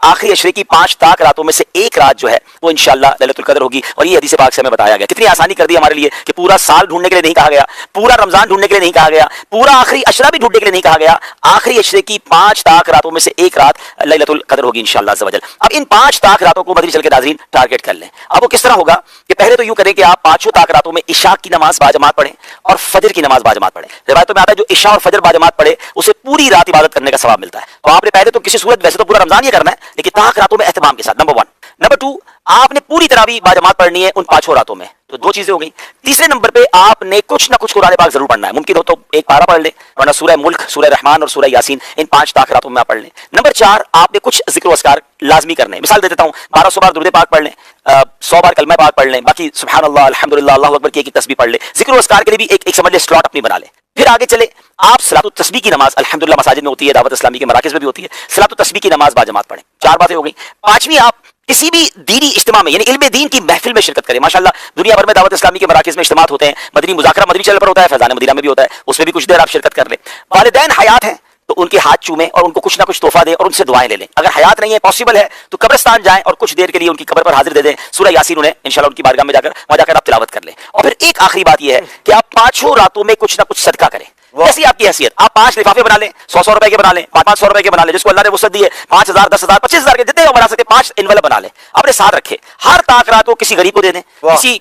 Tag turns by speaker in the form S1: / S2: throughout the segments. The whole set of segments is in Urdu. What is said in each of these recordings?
S1: آخری عشرے کی 5 تاک راتوں میں سے ایک رات جو ہے وہ انشاءاللہ لیلۃ القدر ہوگی. اور یہ حدیث پاک سے ہمیں بتایا گیا. کتنی آسانی کر دی ہمارے لیے کہ پورا سال ڈھونڈنے کے لیے نہیں کہا گیا, پورا رمضان ڈھونڈنے کے لیے نہیں کہا گیا, پورا آخری عشرہ بھی ڈھونڈنے کے لیے نہیں کہا گیا. آخری عشرے کی 5 تاک راتوں میں سے ایک رات لیلۃ القدر ہوگی انشاءاللہ عز و جل. اب ان 5 تاک راتوں کو مدنی چل کے ناظرین ٹارگٹ کر لیں. اب وہ کس طرح ہوگا کہ پہلے تو یوں کریں کہ آپ 5 تاک راتوں میں عشاء کی نماز باجماعت پڑھیں اور فجر کی نماز باجماعت پڑھیں. روایتوں میں آتا ہے جو عشاء اور فجر باجماعت پڑھے اسے پوری رات عبادت کرنے کا ثواب ملتا ہے. تو آپ نے پہلے تو کسی صورت ویسے تو پورا رمضان یہ کرنا ہے, لیکن تاک راتوں میں اہتمام کے ساتھ. نمبر 1. نمبر 2, آپ نے پوری تراویح باجماعت پڑھنی ہے ان 5 راتوں میں. تو 2 چیزیں ہو گئی. تیسرے نمبر پہ آپ نے کچھ نہ کچھ قرآن پاک ضرور پڑھنا ہے. ممکن ہو تو ایک پارہ پڑھ لیں, ورنہ سورہ ملک, سورہ رحمان اور سورہ یاسین ان 5 تاک راتوں میں آپ پڑھ لیں. نمبر 4, آپ نے کچھ ذکر و اذکار لازمی کرنے ہیں. مثال دے دیتا ہوں, 1200 بار درود پاک پڑھ لیں, 100 بار کلمہ پاک پڑھ لیں, باقی سبحان اللہ, الحمدللہ, اللہ اکبر کی ایک تسبیح پڑھ لیں. ذکر و اذکار کے لیے بھی ایک سمجھ لیں سلاٹ اپنی بنا لیں. پھر آگے چلے, آپ صلاۃ التسبیح کی نماز الحمدللہ مساجد میں ہوتی ہے, دعوت اسلامی کے مراکز میں بھی ہوتی ہے, صلاۃ التسبیح کی نماز باجماعت پڑھیں. 4 باتیں ہو گئی. 5ویں, آپ کسی بھی دینی اجتماع میں یعنی علم دین کی محفل میں شرکت کریں. ماشاءاللہ دنیا بھر میں دعوت اسلامی کے مراکز میں اجتماعات ہوتے ہیں. مدنی مذاکرہ مدنی چینل پر ہوتا ہے, فیضان مدینہ میں بھی ہوتا ہے, اس میں بھی کچھ دیر آپ شرکت کر لیں. والدین حیات ہیں تو ان کے ہاتھ چومیں اور ان کو کچھ نہ کچھ تحفہ دیں اور ان سے دعائیں لے لیں. اگر حیات نہیں ہے, پاسبل ہے, تو قبرستان جائیں اور کچھ دیر کے لیے ان کی قبر پر حاضر دے دیں. سورہ یاسین انہیں انشاءاللہ ان کی بارگاہ میں جا کر آپ تلاوت کر لیں. اور پھر ایک آخری بات یہ ہے کہ آپ 5 راتوں میں کچھ نہ کچھ صدقہ کریں. جیسی آپ کی حیثیت, آپ 5 لفافے بنا لیں, 100 روپے کے بنا لیں, 500 روپے کے بنا لیں, جس کو اللہ نے وسعت دی ہے, 5000 10,000 25,000 کے جتنے بنا سکتے 5 انویلپ بنا لیں, اپنے ساتھ رکھے. ہر تاک رات کو کسی غریب کو دے دیں,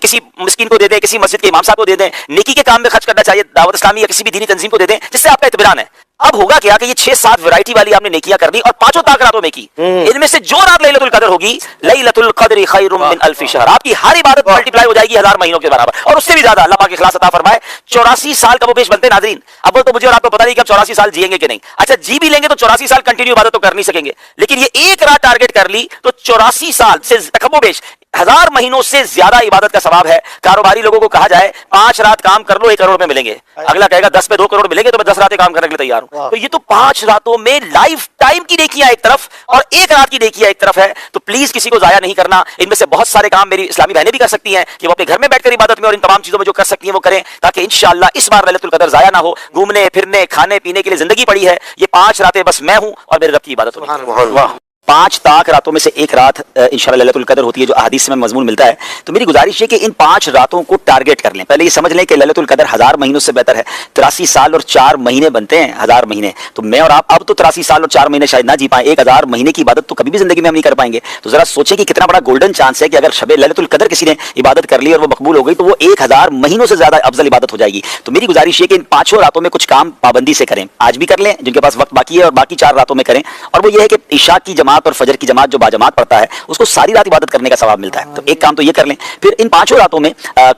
S1: کسی مسکین کو دے دیں, کسی مسجد کے امام صاحب کو دے دیں. نیکی کے کام میں خرچ کرنا چاہیے, دعوت اسلامی یا کسی بھی دینی تنظیم کو دے دیں جس سے آپ کا اطمینان ہے. اب ہوگا کیا کہ یہ 6-7 ویرائٹی والی آپ نے نیکیاں کر دی اور 5 تاک راتوں میں کی. ان میں سے جو رات لیلۃ القدر ہوگی, لیلۃ القدر خیر من الف شہر, آپ کی ہر عبادت ملٹیپلائی ہو جائے گی 1000 مہینوں کے برابر اور اس سے بھی زیادہ. اللہ پاک اخلاص عطا فرمائے. 84 سال کا وہ پیش بنتے ناظرین. اب وہ تو مجھے اور آپ کو پتہ نہیں کہ اب 84 سال جیئیں گے کہ نہیں. اچھا جی بھی لیں گے تو 84 سال کنٹینیو عبادت تو کر نہیں سکیں گے, لیکن یہ ایک رات ٹارگٹ کر لی تو 84 سال سے کم و بیش 1000 مہینوں سے زیادہ عبادت کا ثواب ہے. کاروباری لوگوں کو کہا جائے 5 رات کام کر لو 1 کروڑ میں ملیں گے, اگلا کہے گا 10 پہ 2 کروڑ ملیں گے تو میں 10 راتیں کام کرنے کے لیے تیار ہوں. تو یہ تو 5 راتوں میں لائف ٹائم کی نیکیاں ایک طرف اور 1 رات کی نیکیاں ایک طرف ہے. تو پلیز کسی کو ضائع نہیں کرنا. ان میں سے بہت سارے کام میری اسلامی بہنیں بھی کر سکتی ہیں کہ وہ اپنے گھر میں بیٹھ کر عبادت میں اور ان تمام چیزوں میں جو کر سکتی ہیں وہ کریں, تاکہ انشاءاللہ اس بار لیلۃ القدر ضائع نہ ہو. گھومنے پھرنے کھانے پینے کے لیے زندگی پڑی ہے, یہ 5 راتیں بس میں ہوں اور میرے رب کی عبادت ہوگی. 5 تاک راتوں میں سے ایک رات انشاءاللہ لیلۃ القدر ہوتی ہے جو احادیث میں مضمون ملتا ہے. تو میری گزارش ہے کہ ان 5 راتوں کو ٹارگٹ کر لیں. پہلے یہ سمجھ لیں کہ لیلۃ القدر 1000 مہینوں سے بہتر ہے. 83 سال اور 4 مہینے بنتے ہیں 1000 مہینے. تو میں اور آپ اب تو 83 سال اور 4 مہینے شاید نہ جی پائیں, 1000 مہینے کی عبادت تو کبھی بھی زندگی میں ہم نہیں کر پائیں گے. تو ذرا سوچیں کہ کتنا بڑا گولڈن چانس ہے کہ اگر شب لیلۃ القدر کسی نے عبادت کر لی اور وہ مقبول ہو گئی تو وہ 1000 مہینوں سے زیادہ افضل عبادت ہو جائے گی. تو میری گزارش ہے کہ ان 5 راتوں میں کچھ کام پابندی سے کریں. آج بھی کر لیں جن کے پاس وقت باقی ہے, اور باقی 4 راتوں میں کریں. اور وہ یہ ہے کہ عشاء کی جماعت اور فجر کی جماعت جو باجماعت پڑھتا ہے اس کو ساری رات عبادت کرنے کا ثواب ملتا ہے. تو ایک کام تو یہ کر لیں. پھر ان 5 راتوں میں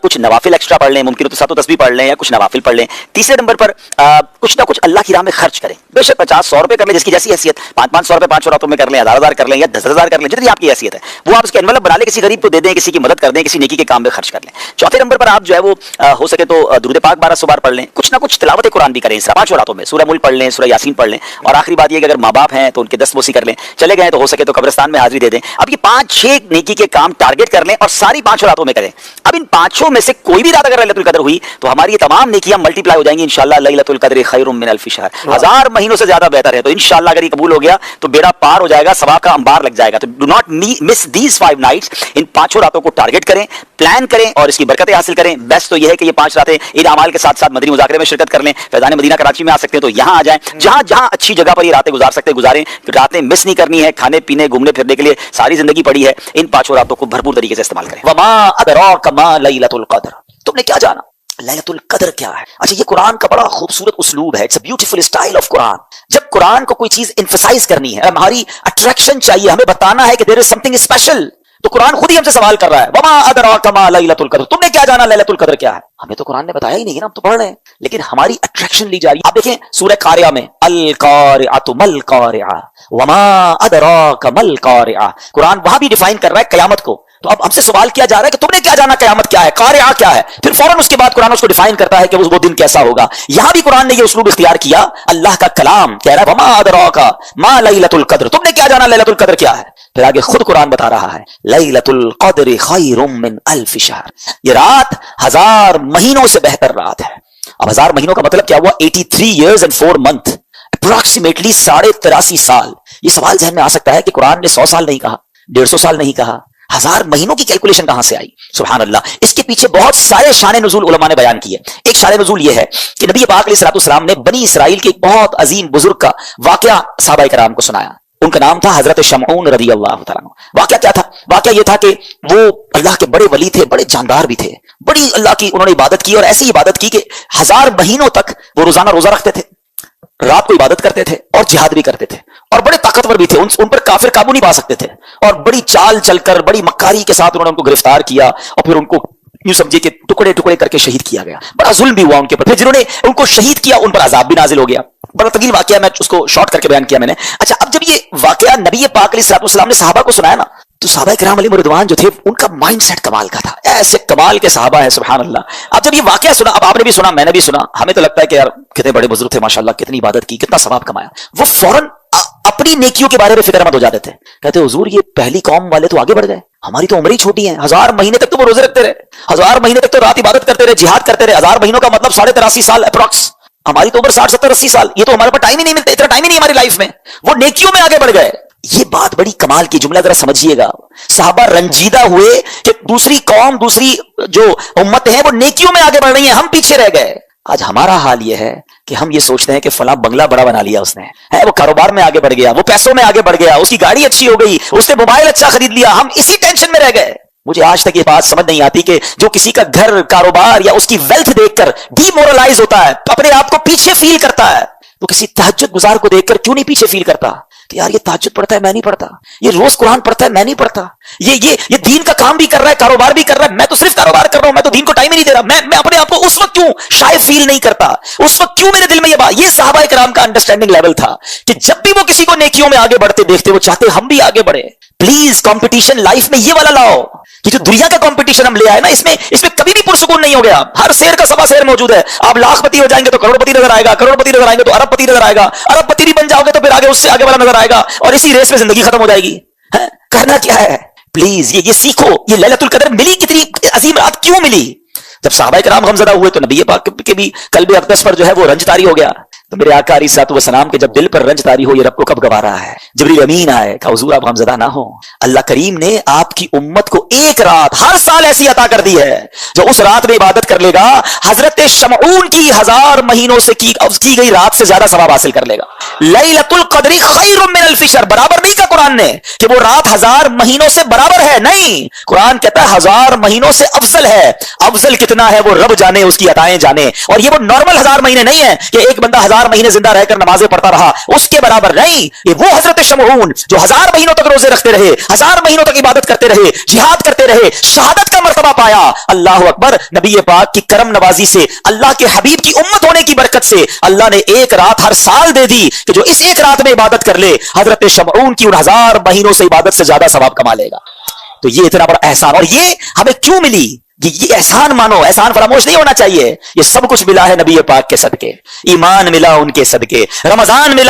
S1: کچھ نوافل ایکسٹرا پڑھ لیں, ممکن ہو تو 7 تسبیح پڑھ لیں یا کچھ نوافل پڑھ لیں. تیسرے نمبر پر کچھ نہ کچھ اللہ کی راہ میں خرچ کریں. بے شک 50-100 روپے کر لیں, جس کی جیسی حیثیت, 500 روپے 5 راتوں میں کر لیں, 1000 کر لیں یا 10,000 کر لیں, جتنی آپ کی حیثیت ہے وہ آپ اس کے انویلپ بنا لیں, کسی غریب کو دے دیں, کسی کی مدد کر دیں, کسی نیکی کے کام میں خرچ کر لیں. چوتھے نمبر پر آپ جو ہے وہ ہو سکے تو درود پاک 1200 بار پڑھ لیں. کچھ نہ کچھ تلاوت قرآن بھی کریں اس 5 راتوں میں. سورہ ملک پڑھ لیں, سورہ یاسین پڑھ لیں. اور آخری بات یہ کہ اگر ماں باپ ہیں تو ان کے دستبوسی کر لیں, چلے گئے تو ہو سکے تو قبرستان میں حاضری دے دیں. اب یہ 5-6 نیکی کے کام ٹارگٹ کر لیں اور ساری 5 راتوں میں کریں. اب ان 5 میں سے کوئی بھی رات اگر لیلۃ القدر ہوئی تو ہماری یہ تمام نیکیاں ملٹیپلائی ہو جائیں گی انشاءاللہ. لیلۃ القدر خیر من الف شہر, 1000 مہینوں سے زیادہ بہتر ہے. تو انشاءاللہ اگر یہ قبول ہو گیا تو بیڑا پار ہو جائے گا, ثواب کا انبار لگ جائے گا. تو do not miss these 5 nights. ان 5 راتوں کو ٹارگٹ کریں, پلان کریں اور اس کی برکتیں حاصل کریں. بیسٹ تو یہ ہے کہ یہ 5 راتیں ان اعمال کے ساتھ ساتھ مدنی مذاکرے میں شرکت کر لیں. فیضان مدینہ کراچی میں آ سکتے ہیں تو یہاں آ جائیں. جہاں جہاں اچھی جگہ پر یہ راتیں گزار سکتے گزاریں. راتیں مس نہیں کرنی ہے, کھانے پینے گھومنے پھرنے کے لیے ساری زندگی پڑی ہے. ان 5 راتوں کو بھرپور طریقے سے استعمال کریں. وما ادراک ما لیلۃ القدر, تم نے کیا جانا لیلۃ القدر کیا ہے. اچھا یہ قرآن کا بڑا خوبصورت اسلوب ہے. It's a beautiful style of Quran. جب قرآن کو کوئی چیز ایمفسائز کرنی ہے, ہماری اٹریکشن چاہیے, ہمیں بتانا ہے کہ دیر از سم تھنگ اسپیشل, تو قرآن خود ہی ہم سے سوال کر رہا ہے وما ادراک ما لیلۃ القدر, تم نے کیا جانا لیلۃ القدر کیا ہے. ہمیں تو قرآن نے بتایا ہی نہیں ہے نا, ہم تو پڑھ رہے ہیں, لیکن ہماری اٹریکشن لی جا رہی ہے. آپ دیکھیں سورہ قاریہ میں القارعۃ مل قارعہ وما ادراک مل قارعہ, قرآن وہاں بھی ڈیفائن کر رہا ہے قیامت کو. تو اب ہم سے سوال کیا جا رہا ہے کہ تم نے کیا جانا قیامت کیا ہے, قارعہ کیا ہے. پھر فوراً اس کے بعد قرآن اس کو ڈیفائن کرتا ہے کہ وہ دن کیسا ہوگا. یہاں بھی قرآن نے یہ اسلوب اختیار کیا, اللہ کا کلام کہہ رہا ہے وما ادراک ما لیلۃ القدر, تم نے کیا جانا لیلۃ القدر کیا ہے. پھر آگے خود قرآن بتا رہا ہے لیلۃ القدر خیر من الف شہر, یہ رات 1000 مہینوں سے بہتر رات ہے. اب 1000 مہینوں کا مطلب کیا ہوا, 83 years and 4 months, اپروکسیمیٹلی 83.5 سال. یہ سوال ذہن میں آ سکتا ہے کہ قرآن نے 100 سال نہیں کہا، 150 سال نہیں کہا، 1000 مہینوں کی کیلکولیشن کہاں سے آئی؟ سبحان اللہ. اس کے پیچھے بہت سارے شان نزول علماء نے بیان کیے. ایک شان نزول یہ ہے کہ نبی پاک علیہ الصلوۃ والسلام نے بنی اسرائیل کے ایک بہت عظیم بزرگ کا واقعہ صحابہ کرام کو سنایا. ان کا نام تھا حضرت شمعون رضی اللہ تعالیٰ عنہ. واقعہ کیا تھا؟ واقعہ یہ تھا کہ وہ اللہ کے بڑے ولی تھے، بڑے جاندار بھی تھے، بڑی اللہ کی انہوں نے عبادت کی، اور ایسی عبادت کی کہ 1000 مہینوں تک وہ روزانہ روزہ رکھتے تھے، رات کو عبادت کرتے تھے اور جہاد بھی کرتے تھے، اور بڑے طاقتور بھی تھے. ان پر کافر قابو نہیں پا سکتے تھے، اور بڑی چال چل کر بڑی مکاری کے ساتھ انہوں نے ان کو گرفتار کیا، اور پھر ان کو یوں سمجھے کہ ٹکڑے ٹکڑے کر کے شہید کیا گیا. بڑا ظلم بھی ہوا ان کے اوپر. پھر جنہوں نے ان کو شہید کیا ان پر عذاب بھی نازل ہو گیا. بڑا طویل واقعہ، میں اس کو شارٹ کر کے بیان کیا میں نے. اچھا، اب جب یہ واقعہ نبی پاک علیہ الصلوۃ والسلام نے صحابہ کو سنایا نا، تو صحابہ کرام علیہ رضوان جو تھے ان کا مائنڈ سیٹ کمال کا تھا. ایسے کمال کے صحابہ ہیں، سبحان اللہ. اب جب یہ واقعہ سنا، اب آپ نے بھی سنا، میں نے بھی سنا، ہمیں تو لگتا ہے کہ یار کتنے بڑے بزرگ تھے ماشاءاللہ، کتنی عبادت کی، کتنا ثواب کمایا. وہ فوراً اپنی نیکیوں کے بارے میں فکر مند ہو جاتے تھے. کہتے حضور یہ پہلی قوم والے تو آگے بڑھ گئے، ہماری تو عمر ہی چھوٹی ہے. 1000 مہینے تک تو وہ روزے رکھتے رہے، 1000 مہینے تک تو رات عبادت کرتے رہے، جہاد کرتے رہے. 1000 مہینوں کا مطلب 83.5 سال اپروکس. ہماری تو عمر 60 70 80 سال. یہ تو ہمارے پاس ٹائم ہی نہیں ملتا، اتنا ٹائم ہی نہیں ہماری لائف میں. وہ نیکیوں میں آگے بڑھ گئے. یہ بات بڑی کمال کی جملہ، ذرا سمجھیے گا. صحابہ رنجیدہ ہوئے کہ دوسری قوم، دوسری جو امت ہیں وہ نیکیوں میں آگے بڑھ رہی ہیں، ہم پیچھے رہ گئے. آج ہمارا حال یہ ہے کہ ہم یہ سوچتے ہیں کہ فلاں بنگلہ بڑا بنا لیا اس نے، ہے وہ کاروبار میں آگے بڑھ گیا، وہ پیسوں میں آگے بڑھ گیا، اس کی گاڑی اچھی ہو گئی، اس نے موبائل اچھا خرید لیا. ہم اسی ٹینشن میں رہ گئے. مجھے آج تک یہ بات سمجھ نہیں آتی کہ جو کسی کا گھر، کاروبار یا اس کی ویلتھ دیکھ کر ڈی مورلائز ہوتا ہے، اپنے آپ کو پیچھے فیل کرتا ہے، تو کسی تہجد گزار کو دیکھ کر کیوں نہیں پیچھے فیل کرتا کہ یار یہ تہجد پڑھتا ہے میں نہیں پڑھتا، یہ روز قرآن پڑھتا ہے میں نہیں پڑھتا، یہ دین کا کام بھی کر رہا ہے، کاروبار بھی کر رہا ہے، میں تو صرف کاروبار کر رہا ہوں، میں تو دین کو ٹائم ہی نہیں دے رہا. میں اپنے آپ کو اس وقت کیوں شاید فیل نہیں کرتا؟ اس وقت کیوں میرے دل میں یہ بات؟ یہ صحابہ کرام کا انڈرسٹینڈنگ لیول تھا کہ جب بھی وہ کسی کو نیکیوں میں آگے بڑھتے دیکھتے وہ چاہتے ہم بھی آگے بڑھے. پلیز کمپٹیشن لائف میں یہ والا لاؤ. یہ جو دنیا کا کمپٹیشن ہم لے آئے نا، اس میں کبھی بھی پرسکون نہیں ہو گیا. ہر شیر کا سوا شیر موجود ہے. آپ لاکھ پتی ہو جائیں گے تو کروڑ پتی نظر آئے گا، کروڑ پتی نظر آئیں گے تو ارب پتی نظر آئے گا، ارب پتی بھی بن جاؤ گے تو پھر آگے اس سے آگے والا نظر آئے گا، اور اسی ریس میں زندگی ختم ہو جائے گی. کرنا کیا ہے؟ پلیز یہ سیکھو. یہ لیلۃ القدر ملی، کتنی عظیم رات کیوں ملی؟ جب صحابہ کرام غمزدہ ہوئے تو نبی پاک کے بھی قلب اقدس پر جو ہے وہ رنج طاری ہو گیا. تو میرے آقا علیہ الصلوۃ والسلام کے جب دل پر رنج طاری ہو، یہ رب کو کب گوارا ہے؟ جبریل امین آئے، کہا حضور آپ غمزدہ نہ ہو، اللہ کریم نے آپ کی امت کو ایک رات ہر سال ایسی عطا کر دی ہے جو اس رات میں عبادت کر لے گا حضرت شمعون کی 1000 مہینوں سے کی گئی رات سے زیادہ ثواب حاصل کر لے گا. لیلۃ القدر خیر من الف شہر، برابر نہیں کہا قرآن نے کہ وہ رات 1000 مہینوں سے برابر ہے، نہیں. قرآن کہتا ہے 1000 مہینوں سے افضل ہے. افضل کتنا ہے وہ رب جانے، اس کی عطائیں جانے. اور یہ وہ نارمل 1000 مہینے نہیں ہے کہ ایک بندہ 1000 مہینے زندہ رہ کر نمازیں پڑھتا رہا، اس کے برابر نہیں. یہ وہ حضرت شمعون جو 1000 مہینوں تک روزے رکھتے رہے، 1000 مہینوں تک عبادت کرتے رہے، جہاد کرتے رہے، شہادت کا مرتبہ پایا. اللہ اکبر. نبی پاک کی کرم نوازی سے، اللہ کے حبیب کی امت ہونے کی برکت سے اللہ نے ایک رات ہر سال دے دی کہ جو اس ایک رات میں عبادت کر لے حضرت شمعون کی ان 1000 مہینوں سے عبادت سے زیادہ ثواب کما لے گا. تو یہ اتنا بڑا احسان، اور یہ ہمیں کیوں ملی؟ یہ احسان مانو، احسان فراموش نہیں ہونا چاہیے. یہ سب کچھ ملا ہے نبی پاک کے صدقے، ایمان ملا ان کے صدقے، رمضان ملا